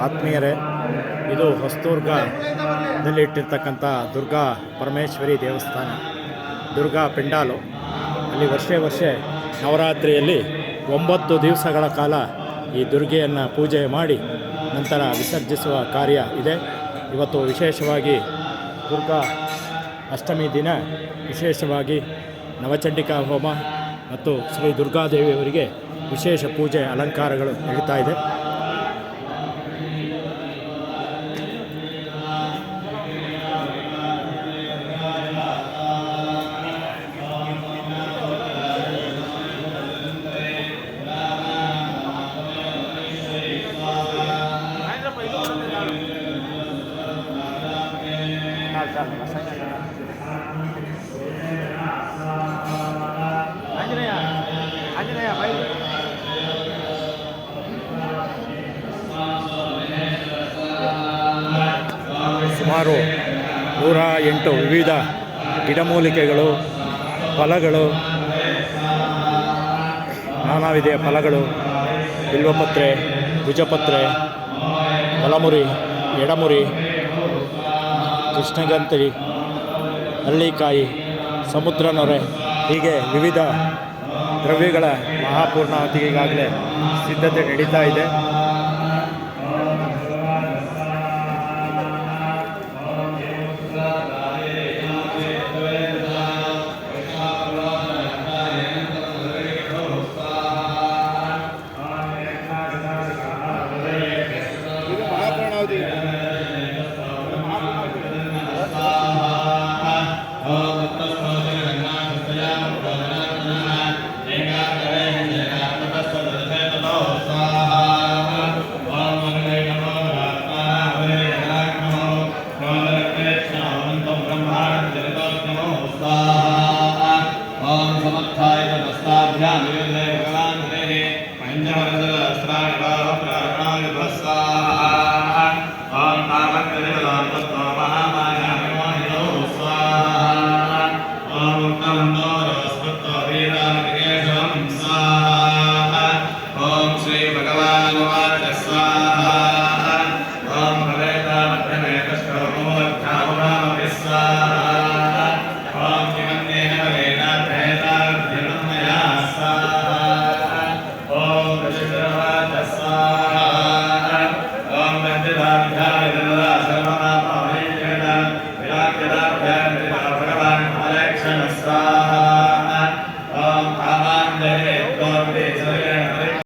ಆತ್ಮೀಯರೇ, ಇದು ಹೊಸದುರ್ಗದಲ್ಲಿ ಇಟ್ಟಿರ್ತಕ್ಕಂಥ ದುರ್ಗಾ ಪರಮೇಶ್ವರಿ ದೇವಸ್ಥಾನ, ದುರ್ಗಾ ಪೆಂಡಾಲು. ಅಲ್ಲಿ ವರ್ಷ ನವರಾತ್ರಿಯಲ್ಲಿ 9 ದಿವಸಗಳ ಕಾಲ ಈ ದುರ್ಗೆಯನ್ನು ಪೂಜೆ ಮಾಡಿ ನಂತರ ವಿಸರ್ಜಿಸುವ ಕಾರ್ಯ ಇದೆ. ಇವತ್ತು ವಿಶೇಷವಾಗಿ ದುರ್ಗಾ ಅಷ್ಟಮಿ ದಿನ ವಿಶೇಷವಾಗಿ ನವಚಂಡಿಕಾ ಹೋಮ ಮತ್ತು ಶ್ರೀ ದುರ್ಗಾದೇವಿಯವರಿಗೆ ವಿಶೇಷ ಪೂಜೆ ಅಲಂಕಾರಗಳು ನಡೀತಾ ಇದೆ. ಸುಮಾರು 108 ವಿವಿಧ ಗಿಡಮೂಲಿಕೆಗಳು, ಫಲಗಳು, ನಾನಾ ವಿಧೆಯ ಫಲಗಳು, ಬಿಲ್ವಪತ್ರೆ, ಭುಜಪತ್ರೆ, ಬಲಮುರಿ, ಎಡಮುರಿ, ಕೃಷ್ಣಗಂತಿ, ಹಳ್ಳಿಕಾಯಿ, ಸಮುದ್ರ ನೊರೆ, ಹೀಗೆ ವಿವಿಧ ದ್ರವ್ಯಗಳ ಮಹಾಪೂರ್ಣಾವತಿಗೆ ಈಗಾಗಲೇ ಸಿದ್ಧತೆ ನಡೀತಾ ಇದೆ. Om